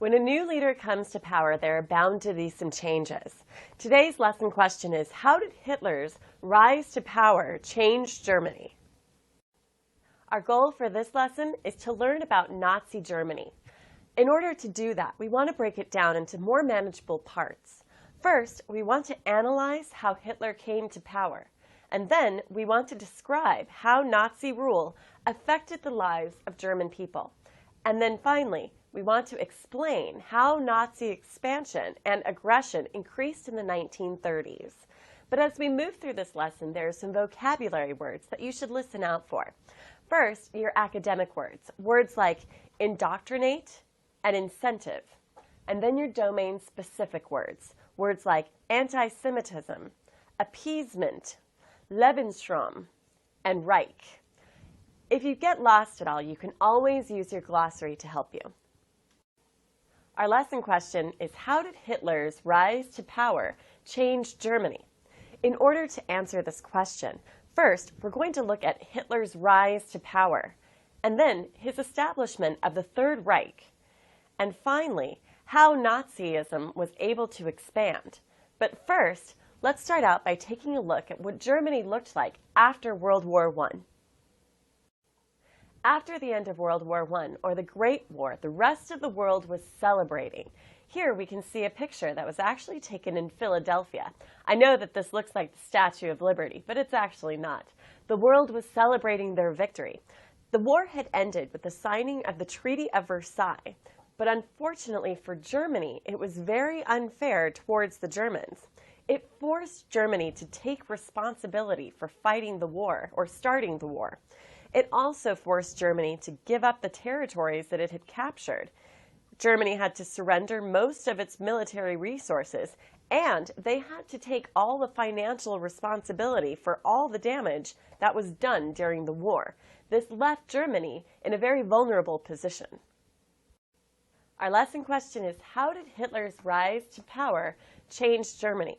When a new leader comes to power, there are bound to be some changes. Today's lesson question is, how did Hitler's rise to power change Germany? Our goal for this lesson is to learn about Nazi Germany. In order to do that, we want to break it down into more manageable parts. First, we want to analyze how Hitler came to power. And then we want to describe how Nazi rule affected the lives of German people. And then finally, we want to explain how Nazi expansion and aggression increased in the 1930s. But as we move through this lesson, there are some vocabulary words that you should listen out for. First, your academic words, words like indoctrinate and incentive. And then your domain-specific words, words like anti-Semitism, appeasement, Lebensraum, and Reich. If you get lost at all, you can always use your glossary to help you. Our lesson question is, how did Hitler's rise to power change Germany? In order to answer this question, first, we're going to look at Hitler's rise to power, and then his establishment of the Third Reich, and finally, how Nazism was able to expand. But first, let's start out by taking a look at what Germany looked like after World War I. After the end of World War I, or the Great War, the rest of the world was celebrating. Here we can see a picture that was actually taken in Philadelphia. I know that this looks like the Statue of Liberty, but it's actually not. The world was celebrating their victory. The war had ended with the signing of the Treaty of Versailles, but unfortunately for Germany, it was very unfair towards the Germans. It forced Germany to take responsibility for fighting the war, or starting the war. It also forced Germany to give up the territories that it had captured. Germany had to surrender most of its military resources, and they had to take all the financial responsibility for all the damage that was done during the war. This left Germany in a very vulnerable position. Our lesson question is, how did Hitler's rise to power change Germany?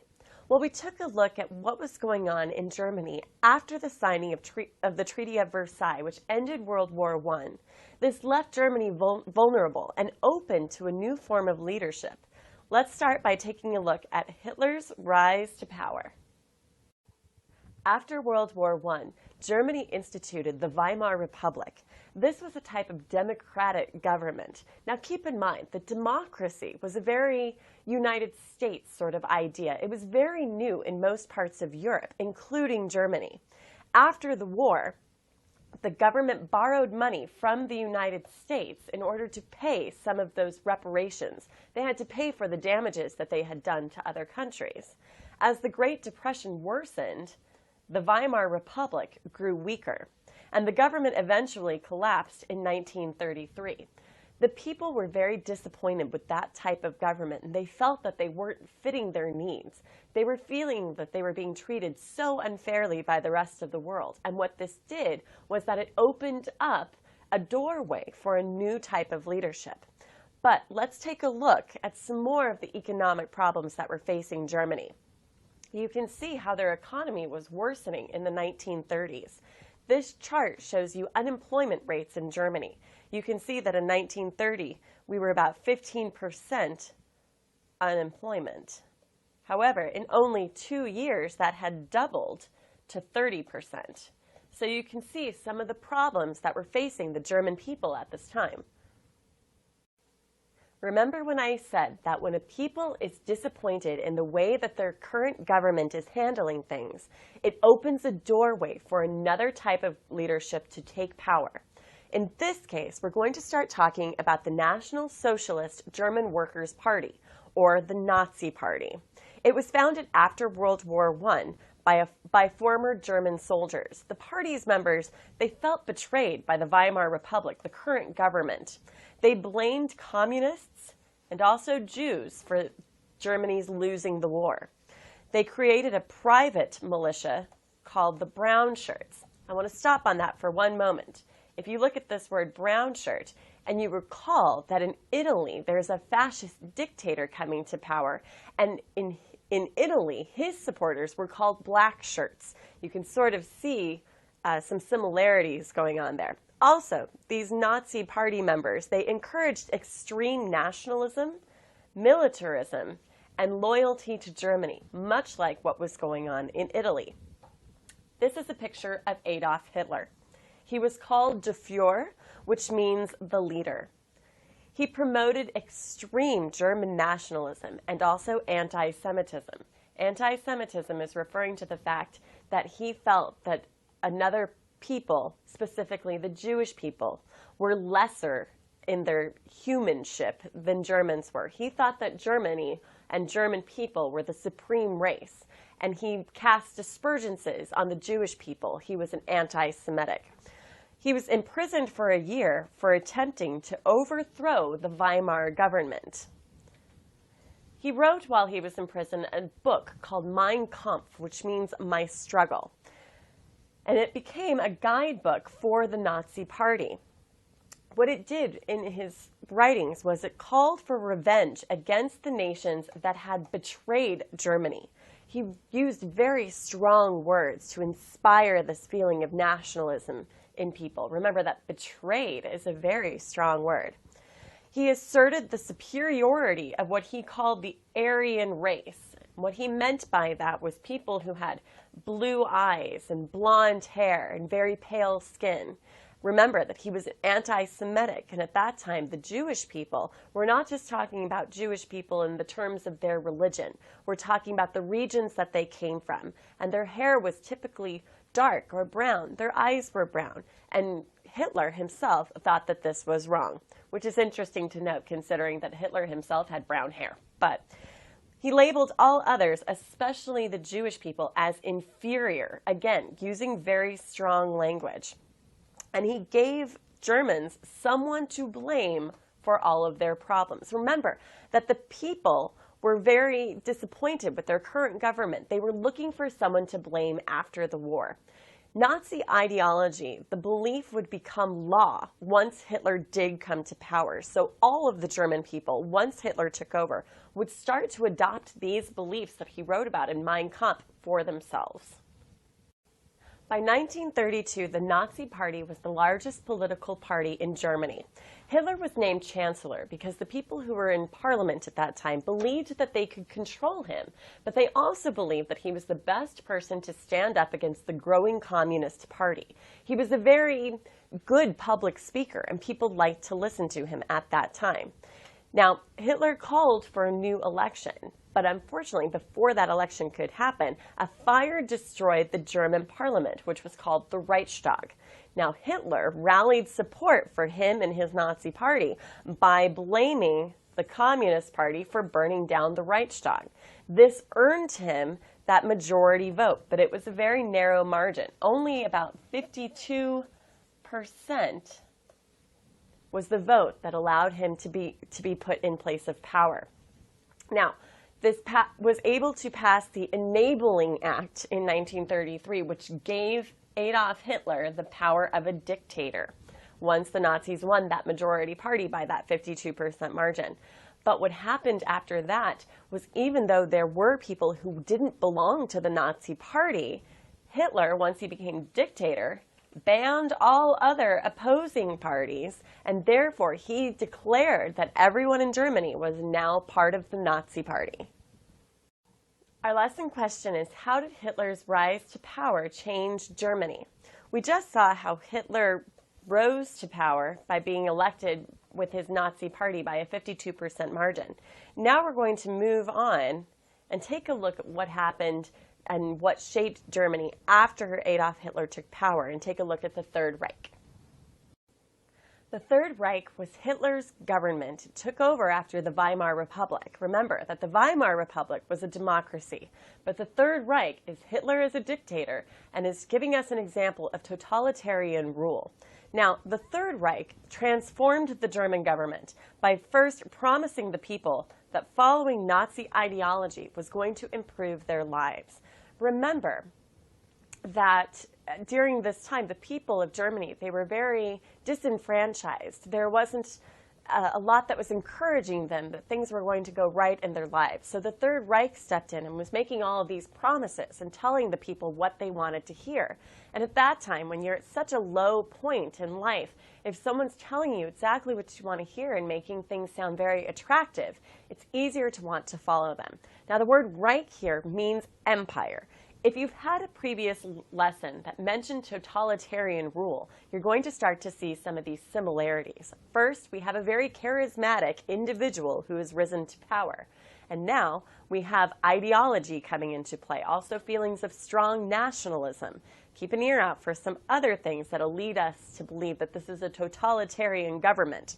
Well, we took a look at what was going on in Germany after the signing of the Treaty of Versailles, which ended World War I. This left Germany vulnerable and open to a new form of leadership. Let's start by taking a look at Hitler's rise to power. After World War I, Germany instituted the Weimar Republic. This was a type of democratic government. Now keep in mind that democracy was a very United States sort of idea. It was very new in most parts of Europe, including Germany. After the war, the government borrowed money from the United States in order to pay some of those reparations. They had to pay for the damages that they had done to other countries. As the Great Depression worsened, the Weimar Republic grew weaker, and the government eventually collapsed in 1933. The people were very disappointed with that type of government, and they felt that they weren't fitting their needs. They were feeling that they were being treated so unfairly by the rest of the world. And what this did was that it opened up a doorway for a new type of leadership. But let's take a look at some more of the economic problems that were facing Germany. You can see how their economy was worsening in the 1930s. This chart shows you unemployment rates in Germany. You can see that in 1930, we were about 15% unemployment. However, in only 2 years, that had doubled to 30%. So you can see some of the problems that were facing the German people at this time. Remember when I said that when a people is disappointed in the way that their current government is handling things, it opens a doorway for another type of leadership to take power. In this case, we're going to start talking about the National Socialist German Workers' Party, or the Nazi Party. It was founded after World War I by former German soldiers. The party's members, they felt betrayed by the Weimar Republic, the current government. They blamed communists and also Jews for Germany's losing the war. They created a private militia called the Brown Shirts. I want to stop on that for one moment. If you look at this word brown shirt, and you recall that in Italy there's a fascist dictator coming to power, and in Italy his supporters were called black shirts. You can sort of see some similarities going on there. Also, these Nazi party members, they encouraged extreme nationalism, militarism, and loyalty to Germany, much like what was going on in Italy. This is a picture of Adolf Hitler. He was called Der Führer, which means the leader. He promoted extreme German nationalism and also anti-Semitism. Anti-Semitism is referring to the fact that he felt that another people, specifically the Jewish people, were lesser in their humanship than Germans were. He thought that Germany and German people were the supreme race, and he cast aspersions on the Jewish people. He was an anti-Semitic. He was imprisoned for a year for attempting to overthrow the Weimar government. He wrote while he was in prison a book called Mein Kampf, which means My Struggle. And it became a guidebook for the Nazi Party. What it did in his writings was it called for revenge against the nations that had betrayed Germany. He used very strong words to inspire this feeling of nationalism in people. Remember that betrayed is a very strong word. He asserted the superiority of what he called the Aryan race. What he meant by that was people who had blue eyes and blonde hair and very pale skin. Remember that he was anti-Semitic, and at that time the Jewish people, we're not just talking about Jewish people in the terms of their religion. We're talking about the regions that they came from, and their hair was typically dark or brown. Their eyes were brown, and Hitler himself thought that this was wrong, which is interesting to note considering that Hitler himself had brown hair. But he labeled all others, especially the Jewish people, as inferior, again, using very strong language. And he gave Germans someone to blame for all of their problems. Remember that the people were very disappointed with their current government. They were looking for someone to blame after the war. Nazi ideology, the belief would become law once Hitler did come to power. So all of the German people, once Hitler took over, would start to adopt these beliefs that he wrote about in Mein Kampf for themselves. By 1932, the Nazi Party was the largest political party in Germany. Hitler was named Chancellor because the people who were in parliament at that time believed that they could control him, but they also believed that he was the best person to stand up against the growing Communist Party. He was a very good public speaker, and people liked to listen to him at that time. Now, Hitler called for a new election, but unfortunately, before that election could happen, a fire destroyed the German parliament, which was called the Reichstag. Now, Hitler rallied support for him and his Nazi party by blaming the Communist Party for burning down the Reichstag. This earned him that majority vote, but it was a very narrow margin. Only about 52% was the vote that allowed him to be put in place of power. Now, this was able to pass the Enabling Act in 1933, which gave Adolf Hitler the power of a dictator once the Nazis won that majority party by that 52% margin. But what happened after that was, even though there were people who didn't belong to the Nazi party, Hitler, once he became dictator, banned all other opposing parties, and therefore he declared that everyone in Germany was now part of the Nazi party. Our lesson question is, how did Hitler's rise to power change Germany? We just saw how Hitler rose to power by being elected with his Nazi party by a 52% margin. Now we're going to move on and take a look at what happened and what shaped Germany after Adolf Hitler took power, and take a look at the Third Reich. The Third Reich was Hitler's government. It took over after the Weimar Republic. Remember that the Weimar Republic was a democracy, but the Third Reich is Hitler as a dictator and is giving us an example of totalitarian rule. Now, the Third Reich transformed the German government by first promising the people that following Nazi ideology was going to improve their lives. Remember that during this time, the people of Germany, they were very disenfranchised. There wasn't a lot that was encouraging them that things were going to go right in their lives. So the Third Reich stepped in and was making all of these promises and telling the people what they wanted to hear. And at that time, when you're at such a low point in life, if someone's telling you exactly what you want to hear and making things sound very attractive, it's easier to want to follow them. Now, the word Reich here means empire. If you've had a previous lesson that mentioned totalitarian rule, you're going to start to see some of these similarities. First, we have a very charismatic individual who has risen to power. And now we have ideology coming into play, also feelings of strong nationalism. Keep an ear out for some other things that will lead us to believe that this is a totalitarian government.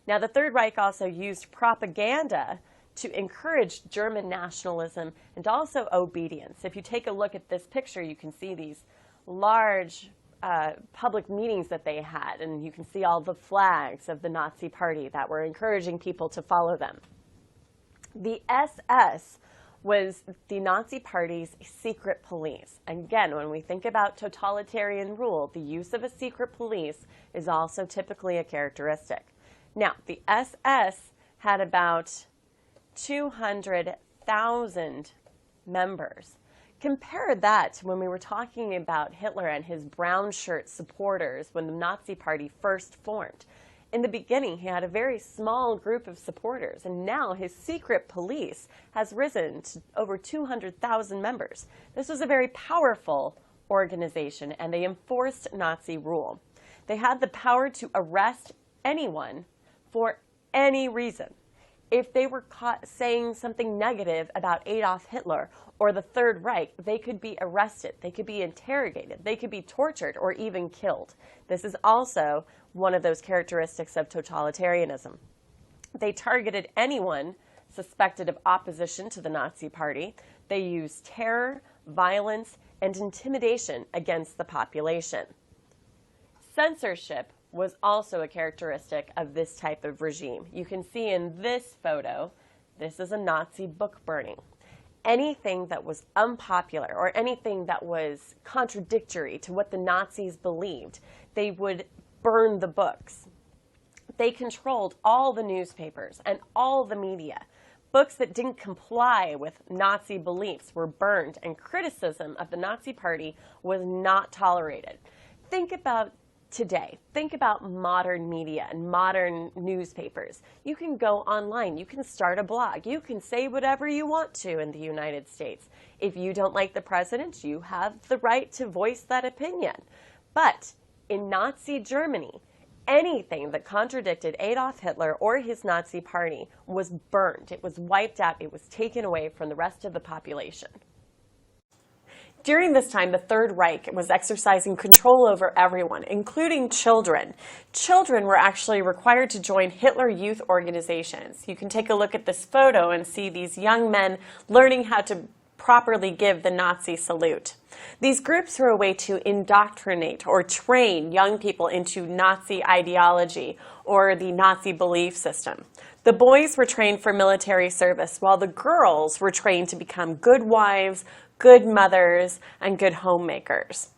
Now, the Third Reich also used propaganda to encourage German nationalism and also obedience. If you take a look at this picture, you can see these large public meetings that they had, and you can see all the flags of the Nazi Party that were encouraging people to follow them. The SS was the Nazi Party's secret police. Again, when we think about totalitarian rule, the use of a secret police is also typically a characteristic. Now, the SS had about 200,000 members. Compare that to when we were talking about Hitler and his brown shirt supporters when the Nazi Party first formed. In the beginning, he had a very small group of supporters, and now his secret police has risen to over 200,000 members. This was a very powerful organization, and they enforced Nazi rule. They had the power to arrest anyone for any reason. If they were caught saying something negative about Adolf Hitler or the Third Reich, they could be arrested, they could be interrogated, they could be tortured or even killed. This is also one of those characteristics of totalitarianism. They targeted anyone suspected of opposition to the Nazi Party. They used terror, violence, and intimidation against the population. Censorship was also a characteristic of this type of regime. You can see in this photo, this is a Nazi book burning. Anything that was unpopular or anything that was contradictory to what the Nazis believed, they would burn the books. They controlled all the newspapers and all the media. Books that didn't comply with Nazi beliefs were burned, and criticism of the Nazi Party was not tolerated. Think about today. Think about modern media and modern newspapers. You can go online. You can start a blog. You can say whatever you want to in the United States. If you don't like the president, you have the right to voice that opinion. But in Nazi Germany, anything that contradicted Adolf Hitler or his Nazi Party was burned. It was wiped out. It was taken away from the rest of the population. During this time, the Third Reich was exercising control over everyone, including children. Children were actually required to join Hitler Youth organizations. You can take a look at this photo and see these young men learning how to properly give the Nazi salute. These groups were a way to indoctrinate or train young people into Nazi ideology or the Nazi belief system. The boys were trained for military service, while the girls were trained to become good wives, good mothers, and good homemakers.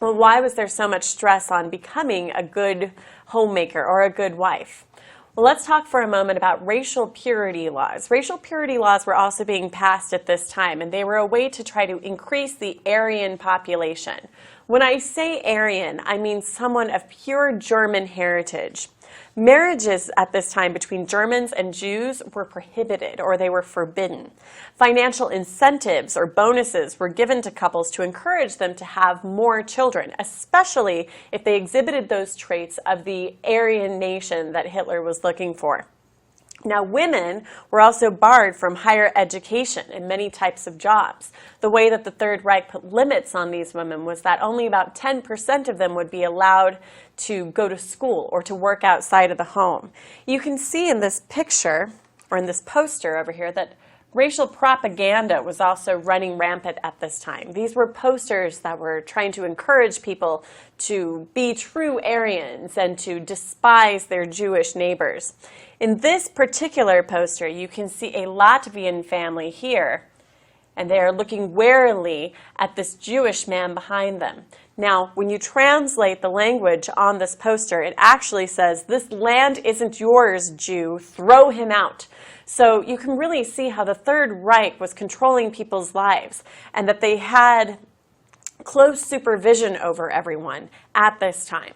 Well, why was there so much stress on becoming a good homemaker or a good wife? Well, let's talk for a moment about racial purity laws. Racial purity laws were also being passed at this time, and they were a way to try to increase the Aryan population. When I say Aryan, I mean someone of pure German heritage. Marriages at this time between Germans and Jews were prohibited, or they were forbidden. Financial incentives or bonuses were given to couples to encourage them to have more children, especially if they exhibited those traits of the Aryan nation that Hitler was looking for. Now, women were also barred from higher education and many types of jobs. The way that the Third Reich put limits on these women was that only about 10% of them would be allowed to go to school or to work outside of the home. You can see in this picture, or in this poster over here, that racial propaganda was also running rampant at this time. These were posters that were trying to encourage people to be true Aryans and to despise their Jewish neighbors. In this particular poster, you can see a Latvian family here, and they are looking warily at this Jewish man behind them. Now, when you translate the language on this poster, it actually says, "This land isn't yours, Jew, throw him out." So you can really see how the Third Reich was controlling people's lives and that they had close supervision over everyone at this time.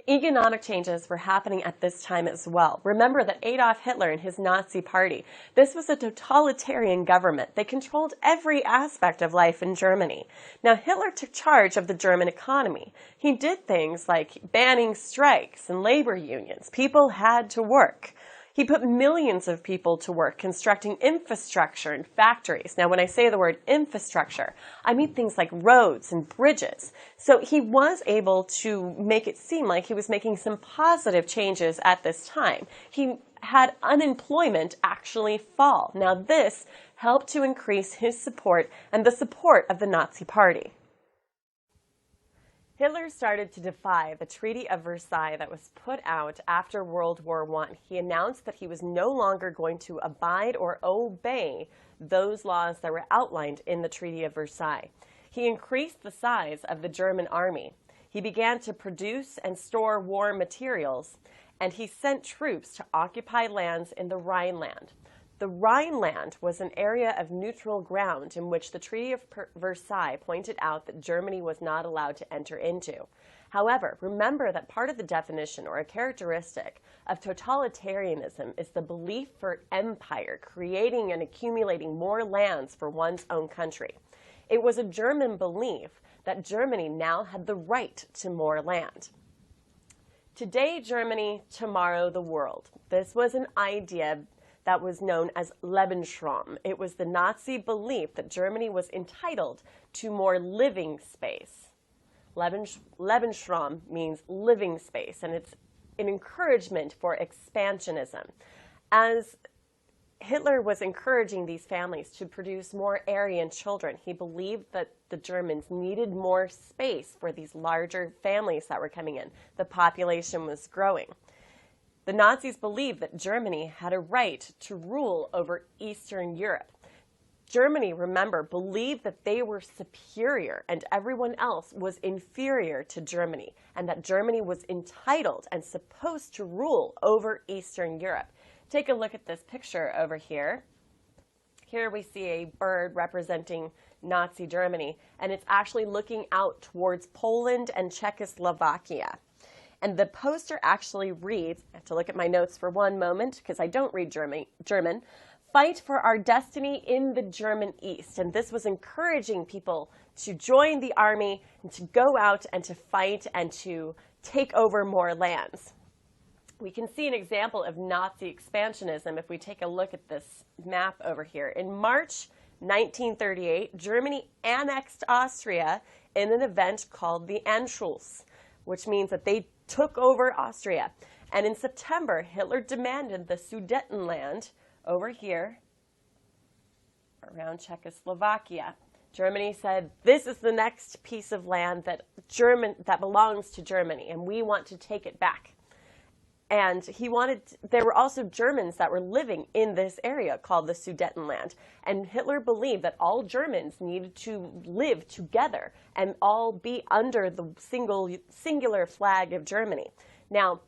Economic changes were happening at this time as well. Remember that Adolf Hitler and his Nazi party, this was a totalitarian government. They controlled every aspect of life in Germany. Now, Hitler took charge of the German economy. He did things like banning strikes and labor unions. People had to work. He put millions of people to work constructing infrastructure and factories. Now, when I say the word infrastructure, I mean things like roads and bridges. So he was able to make it seem like he was making some positive changes at this time. He had unemployment actually fall. Now, this helped to increase his support and the support of the Nazi Party. Hitler started to defy the Treaty of Versailles that was put out after World War I. He announced that he was no longer going to abide or obey those laws that were outlined in the Treaty of Versailles. He increased the size of the German army. He began to produce and store war materials, and he sent troops to occupy lands in the Rhineland. The Rhineland was an area of neutral ground in which the Treaty of Versailles pointed out that Germany was not allowed to enter into. However, remember that part of the definition or a characteristic of totalitarianism is the belief for empire, creating and accumulating more lands for one's own country. It was a German belief that Germany now had the right to more land. Today, Germany, tomorrow, the world. This was an idea that was known as Lebensraum. It was the Nazi belief that Germany was entitled to more living space. Lebensraum means living space, and it's an encouragement for expansionism. As Hitler was encouraging these families to produce more Aryan children, he believed that the Germans needed more space for these larger families that were coming in. The population was growing. The Nazis believed that Germany had a right to rule over Eastern Europe. Germany, remember, believed that they were superior and everyone else was inferior to Germany, and that Germany was entitled and supposed to rule over Eastern Europe. Take a look at this picture over here. Here we see a bird representing Nazi Germany, and it's actually looking out towards Poland and Czechoslovakia. And the poster actually reads, I have to look at my notes for one moment because I don't read German, "Fight for our destiny in the German East." And this was encouraging people to join the army and to go out and to fight and to take over more lands. We can see an example of Nazi expansionism if we take a look at this map over here. In March 1938, Germany annexed Austria in an event called the Anschluss, which means that they took over Austria. And in September, Hitler demanded the Sudetenland over here around Czechoslovakia. Germany said, "This is the next piece of land that belongs to Germany, and we want to take it back." And there were also Germans that were living in this area called the Sudetenland. And Hitler believed that all Germans needed to live together and all be under the singular flag of Germany. Now,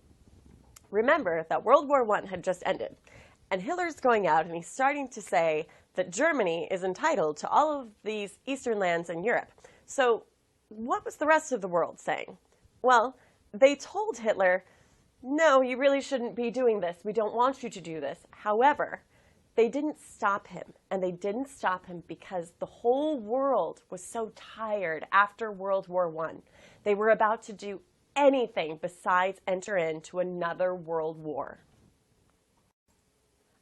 remember that World War I had just ended. And Hitler's going out and he's starting to say that Germany is entitled to all of these eastern lands in Europe. So what was the rest of the world saying? Well, they told Hitler, "No, you really shouldn't be doing this. We don't want you to do this." However, they didn't stop him, and they didn't stop him because the whole world was so tired after World War I. They were about to do anything besides enter into another world war.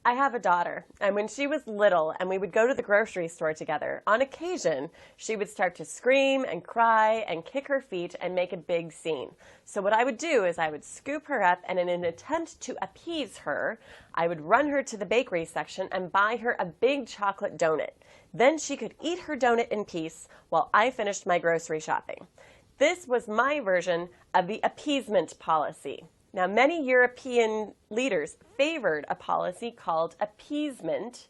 I have a daughter, and when she was little and we would go to the grocery store together, on occasion, she would start to scream and cry and kick her feet and make a big scene. So what I would do is I would scoop her up, and in an attempt to appease her, I would run her to the bakery section and buy her a big chocolate donut. Then she could eat her donut in peace while I finished my grocery shopping. This was my version of the appeasement policy. Now, many European leaders favored a policy called appeasement,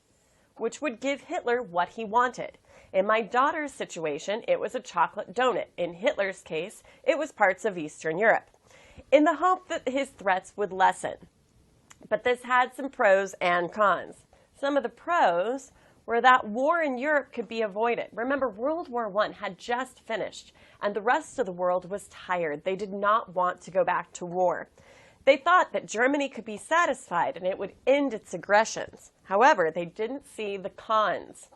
which would give Hitler what he wanted. In my daughter's situation, it was a chocolate donut. In Hitler's case, it was parts of Eastern Europe, in the hope that his threats would lessen. But this had some pros and cons. Some of the pros were that war in Europe could be avoided. Remember, World War I had just finished, and the rest of the world was tired. They did not want to go back to war. They thought that Germany could be satisfied and it would end its aggressions. However, they didn't see the cons.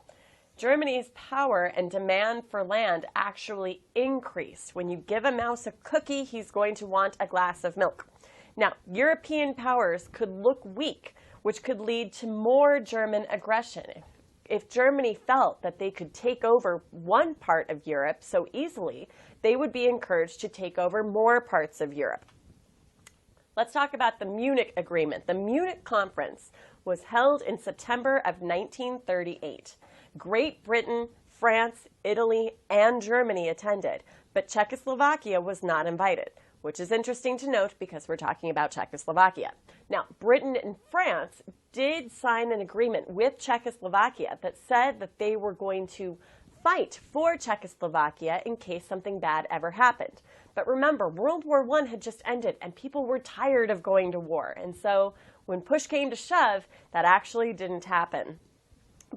Germany's power and demand for land actually increased. When you give a mouse a cookie, he's going to want a glass of milk. Now, European powers could look weak, which could lead to more German aggression. If Germany felt that they could take over one part of Europe so easily, they would be encouraged to take over more parts of Europe. Let's talk about the Munich Agreement. The Munich Conference was held in September of 1938. Great Britain, France, Italy, and Germany attended, but Czechoslovakia was not invited, which is interesting to note because we're talking about Czechoslovakia. Now, Britain and France did sign an agreement with Czechoslovakia that said that they were going to fight for Czechoslovakia in case something bad ever happened. But remember, World War I had just ended and people were tired of going to war. And so when push came to shove, that actually didn't happen.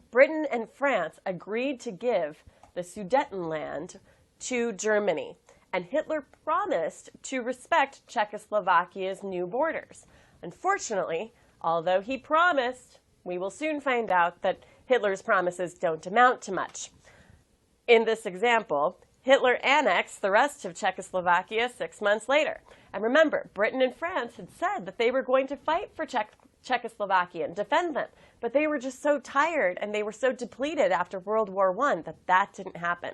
Britain and France agreed to give the Sudetenland to Germany, and Hitler promised to respect Czechoslovakia's new borders. Unfortunately, although he promised, we will soon find out that Hitler's promises don't amount to much. In this example, Hitler annexed the rest of Czechoslovakia 6 months later. And remember, Britain and France had said that they were going to fight for Czechoslovakia and defend them, but they were just so tired and they were so depleted after World War I that didn't happen.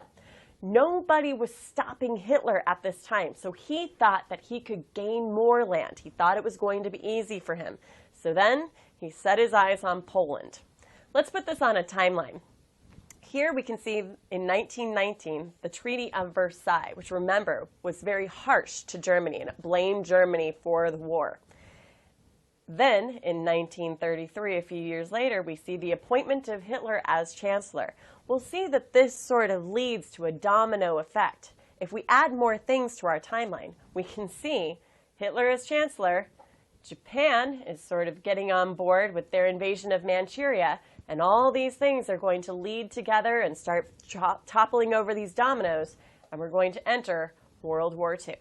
Nobody was stopping Hitler at this time, so he thought that he could gain more land. He thought it was going to be easy for him. So then he set his eyes on Poland. Let's put this on a timeline. Here we can see in 1919 the Treaty of Versailles, which remember was very harsh to Germany and it blamed Germany for the war. Then in 1933, a few years later, we see the appointment of Hitler as Chancellor. We'll see that this sort of leads to a domino effect. If we add more things to our timeline, we can see Hitler as Chancellor, Japan is sort of getting on board with their invasion of Manchuria, and all these things are going to lead together and start toppling over these dominoes, and we're going to enter World War II.